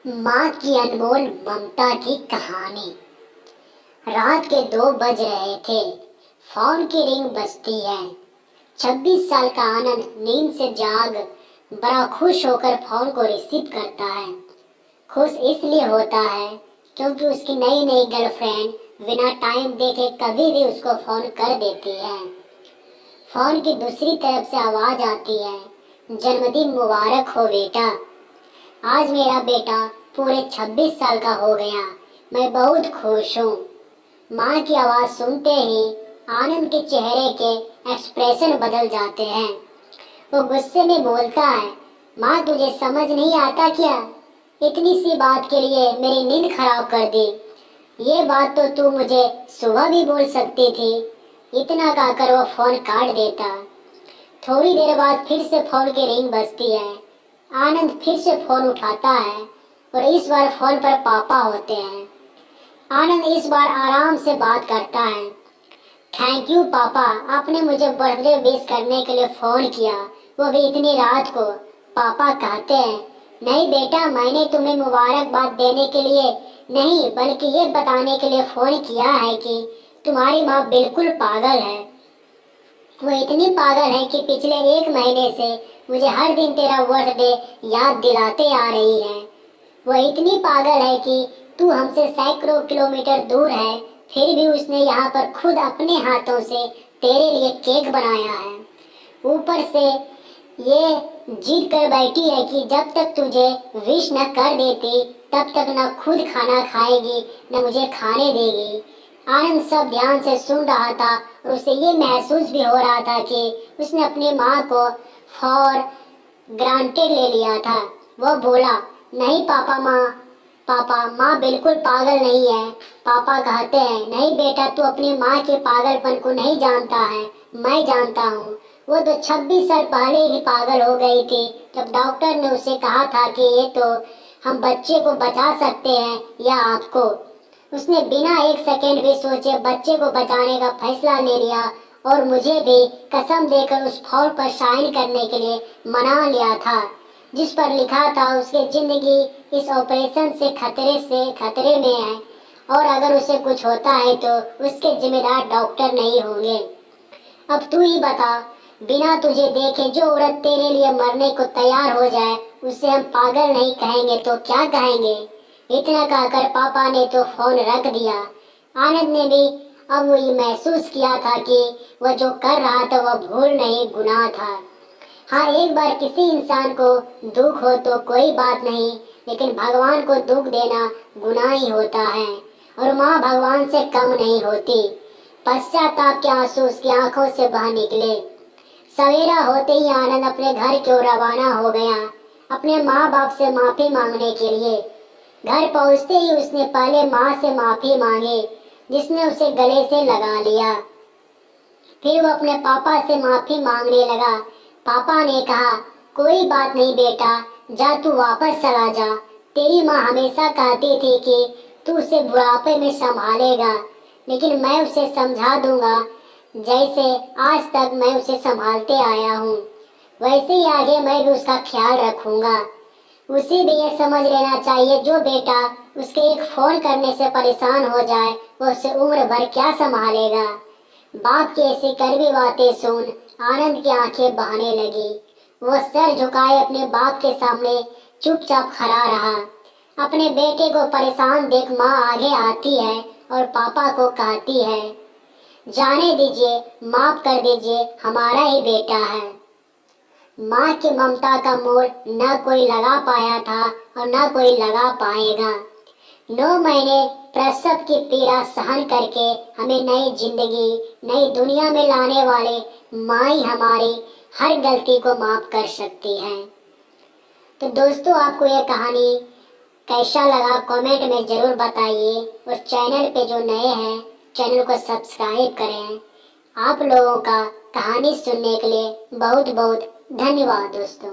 माँ की अनमोल ममता की कहानी। रात के 2 बज रहे थे। फोन की रिंग बजती है। 26 साल का आनंद नींद से जाग बड़ा खुश होकर फोन को रिसीव करता है। खुश इसलिए होता है क्योंकि उसकी नई नई गर्लफ्रेंड बिना टाइम देखे कभी भी उसको फोन कर देती है। फोन की दूसरी तरफ से आवाज आती है, जन्मदिन मुबारक हो बेटा। आज मेरा बेटा पूरे 26 साल का हो गया। मैं बहुत खुश हूँ। माँ की आवाज़ सुनते ही आनंद के चेहरे के एक्सप्रेशन बदल जाते हैं। वो गुस्से में बोलता है, माँ तुझे समझ नहीं आता क्या? इतनी सी बात के लिए मेरी नींद खराब कर दी। ये बात तो तू मुझे सुबह भी बोल सकती थी। इतना कहकर वो फ़ोन काट देता। थोड़ी देर बाद फिर से फ़ोन की रिंग बजती है। आनंद फिर से फ़ोन उठाता है और इस बार फ़ोन पर पापा होते हैं। आनंद इस बार आराम से बात करता है। थैंक यू पापा, आपने मुझे बर्थडे विश करने के लिए फ़ोन किया, वो भी इतनी रात को। पापा कहते हैं, नहीं बेटा, मैंने तुम्हें मुबारकबाद देने के लिए नहीं बल्कि ये बताने के लिए फ़ोन किया है कि तुम्हारी माँ बिल्कुल पागल है। वो इतनी पागल है कि पिछले 1 महीने से मुझे हर दिन तेरा बर्थडे याद दिलाते आ रही है। वो इतनी पागल है कि तू हमसे सैकड़ों किलोमीटर दूर है, फिर भी उसने यहाँ पर खुद अपने हाथों से तेरे लिए केक बनाया है। ऊपर से ये जिद कर बैठी है कि जब तक तुझे विश न कर देती तब तक न खुद खाना खाएगी न मुझे खाने देगी। आनंद सब ध्यान से सुन रहा था और उसे ये महसूस भी हो रहा था कि उसने अपनी माँ को फॉर ग्रांटेड ले लिया था। वो बोला, नहीं पापा माँ बिल्कुल पागल नहीं है। पापा कहते हैं, नहीं बेटा, तू अपनी माँ के पागलपन को नहीं जानता है, मैं जानता हूँ। वो तो 26 साल पहले ही पागल हो गई थी जब डॉक्टर ने उसे कहा था कि ये तो हम बच्चे को बचा सकते हैं या आपको। उसने बिना 1 सेकेंड भी सोचे बच्चे को बचाने का फैसला ले लिया और मुझे भी कसम देकर उस फॉर्म पर साइन करने के लिए मना लिया था जिस पर लिखा था उसकी जिंदगी इस ऑपरेशन से खतरे में है और अगर उसे कुछ होता है तो उसके जिम्मेदार डॉक्टर नहीं होंगे। अब तू ही बता, बिना तुझे देखे जो औरत तेरे लिए मरने को तैयार हो जाए उसे हम पागल नहीं कहेंगे तो क्या कहेंगे? इतना कहकर पापा ने तो फोन रख दिया। आनंद ने भी अब वो ये महसूस किया था कि वह जो कर रहा था वह भूल नहीं, गुनाह था। हाँ, एक बार किसी इंसान को दुख हो तो कोई बात नहीं, लेकिन भगवान को दुख देना गुनाह ही होता है और माँ भगवान से कम नहीं होती। पश्चाताप के आंसू उसकी आंखों से बह निकले। सवेरा होते ही आनंद अपने घर की ओर रवाना हो गया, अपने माँ बाप से माफ़ी मांगने के लिए। घर पहुँचते ही उसने पहले माँ से माफ़ी मांगी, जिसने उसे गले से लगा लिया। फिर वो अपने पापा से माफ़ी मांगने लगा। पापा ने कहा, कोई बात नहीं बेटा, जा तू वापस चला जा। तेरी माँ हमेशा कहती थी कि तू उसे बुढ़ापे में संभालेगा, लेकिन मैं उसे समझा दूंगा जैसे आज तक मैं उसे संभालते आया हूँ, वैसे ही आगे मैं भी उसका ख्याल रखूंगा। उसे भी ये समझ लेना चाहिए जो बेटा उसके एक फ़ोन करने से परेशान हो जाए वो उसे उम्र भर क्या संभालेगा। बाप की ऐसी कड़वी बातें सुन आनंद की आंखें बहने लगी। वो सर झुकाए अपने बाप के सामने चुपचाप खड़ा रहा। अपने बेटे को परेशान देख माँ आगे आती है और पापा को कहती है, जाने दीजिए, माफ कर दीजिए, हमारा ही बेटा है। माँ की ममता का मोल न कोई लगा पाया था और न कोई लगा पाएगा। 9 महीने प्रसव की पीड़ा सहन करके हमें नई जिंदगी, नई दुनिया में लाने वाले माँ ही हमारी हर गलती को माफ कर सकती है। तो दोस्तों, आपको यह कहानी कैसा लगा कमेंट में ज़रूर बताइए और चैनल पे जो नए हैं चैनल को सब्सक्राइब करें। आप लोगों का कहानी सुनने के लिए बहुत बहुत धन्यवाद दोस्तों।